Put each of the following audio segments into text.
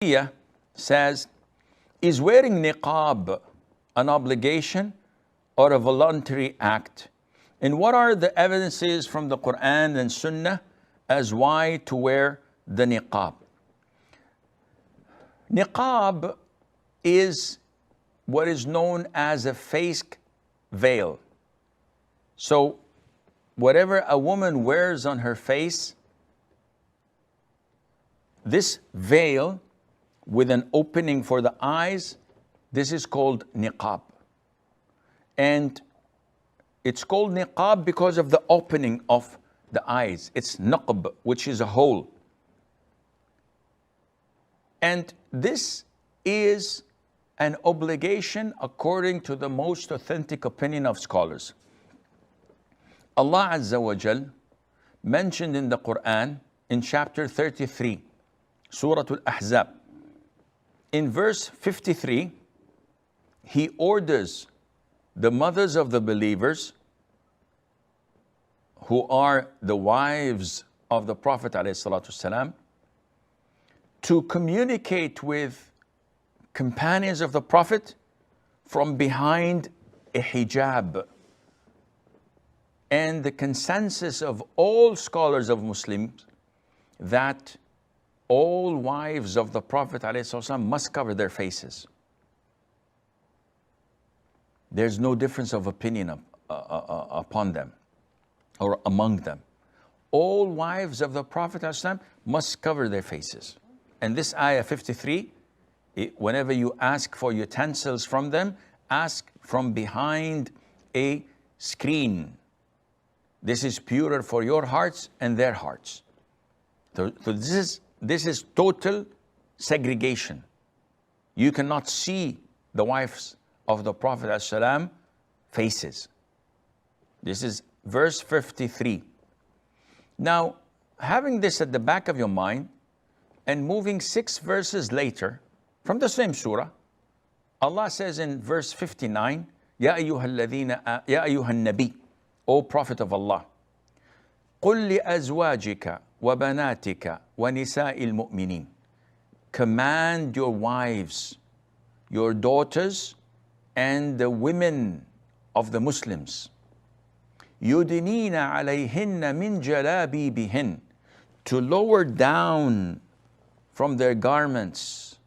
says, is wearing niqab an obligation or a voluntary act? And what are the evidences from the Qur'an and Sunnah as why to wear the niqab? Niqab is what is known as a face veil. So whatever a woman wears on her face, this veil with an opening for the eyes, this is called niqab. And it's called niqab because of the opening of the eyes. It's naqb, which is a hole. And this is an obligation according to the most authentic opinion of scholars. Allah Azza wa Jal mentioned in the Quran in chapter 33, Surah Al-Ahzab, in verse 53, He orders the mothers of the believers, who are the wives of the Prophet ﷺ, to communicate with companions of the Prophet from behind a hijab. And the consensus of all scholars of Muslims that all wives of the Prophet ﷺ must cover their faces. There's no difference of opinion upon them or among them. All wives of the Prophet ﷺ must cover their faces. And this ayah 53, whenever you ask for utensils from them, ask from behind a screen. This is purer for your hearts and their hearts. So this is total segregation. You cannot see the wives of the Prophet ﷺ faces. This is verse 53. Now, having this at the back of your mind and moving 6 verses later from the same surah, Allah says in verse 59, Ya ayyuhal nabi, O Prophet of Allah, قُلْ لِأَزْوَاجِكَ وَبَنَاتِكَ وَنِسَاءِ الْمُؤْمِنِينَ. Command your wives, your daughters, and the women of the Muslims, يُدْنِينَ عَلَيْهِنَّ مِنْ جَلَابِيبِهِنَّ, to lower down from their garments.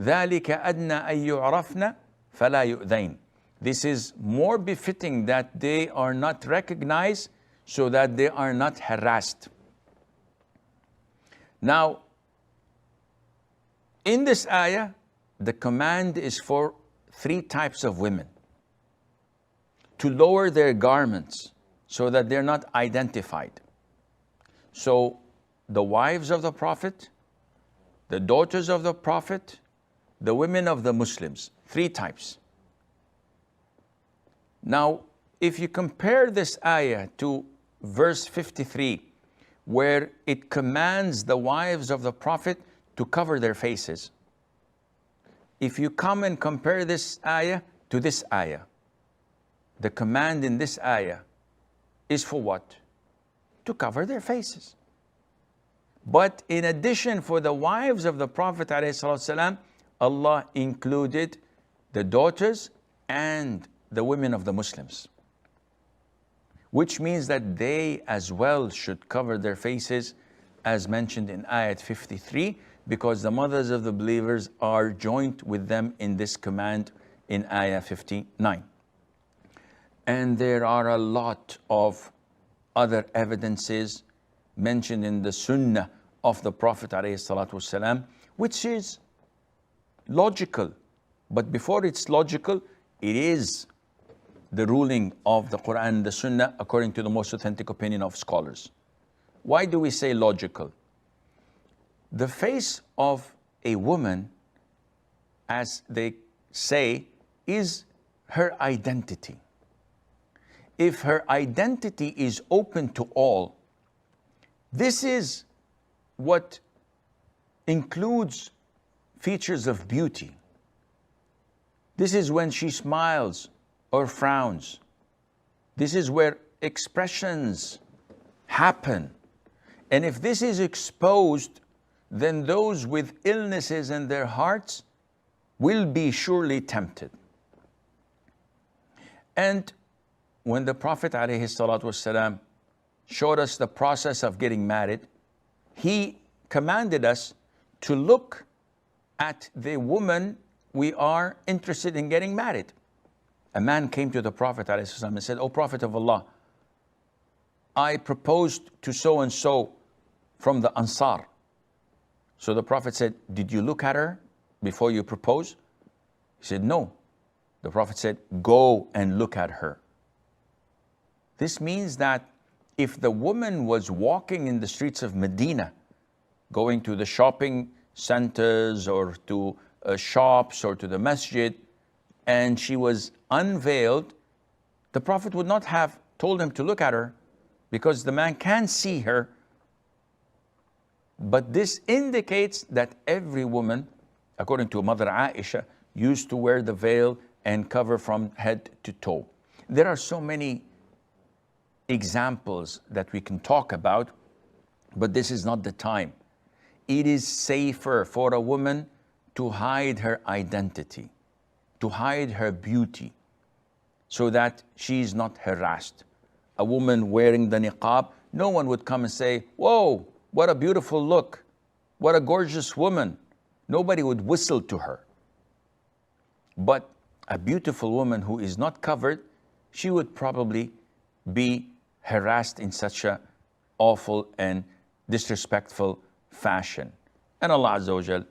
ذَلِكَ أَدْنَى أَن يُعْرَفْنَ فَلَا يُؤْذَيْنَ. This is more befitting that they are not recognized, so that they are not harassed. Now, in this ayah, the command is for 3 types of women to lower their garments so that they're not identified. So, the wives of the Prophet, the daughters of the Prophet, the women of the Muslims, 3 types. Now, if you compare this ayah to verse 53, where it commands the wives of the Prophet to cover their faces, if you come and compare this ayah to this ayah, the command in this ayah is for what? To cover their faces. But in addition, for the wives of the Prophet ﷺ, Allah included the daughters and the women of the Muslims, which means that they as well should cover their faces, as mentioned in ayat 53, because the mothers of the believers are joined with them in this command in ayah 59. And there are a lot of other evidences mentioned in the Sunnah of the Prophet ﷺ, which is logical. But before it's logical, it is the ruling of the Qur'an and the Sunnah according to the most authentic opinion of scholars. Why do we say logical? The face of a woman, as they say, is her identity. If her identity is open to all, this is what includes features of beauty. This is when she smiles or frowns. This is where expressions happen. And if this is exposed, then those with illnesses in their hearts will be surely tempted. And when the Prophet ﷺ showed us the process of getting married, he commanded us to look at the woman we are interested in getting married. A man came to the Prophet ﷺ and said, "O Prophet of Allah, I proposed to so-and-so from the Ansar." So the Prophet said, "Did you look at her before you propose?" He said, "No." The Prophet said, "Go and look at her." This means that if the woman was walking in the streets of Medina, going to the shopping centers or to shops or to the masjid, and she was unveiled, the Prophet would not have told him to look at her because the man can see her. But this indicates that every woman, according to Mother Aisha, used to wear the veil and cover from head to toe. There are so many examples that we can talk about, but this is not the time. It is safer for a woman to hide her identity, to hide her beauty, so that she is not harassed. A woman wearing the niqab, no one would come and say, "Whoa, what a beautiful look, what a gorgeous woman." Nobody would whistle to her. But a beautiful woman who is not covered, she would probably be harassed in such a awful and disrespectful fashion. And Allah Azza wa Jal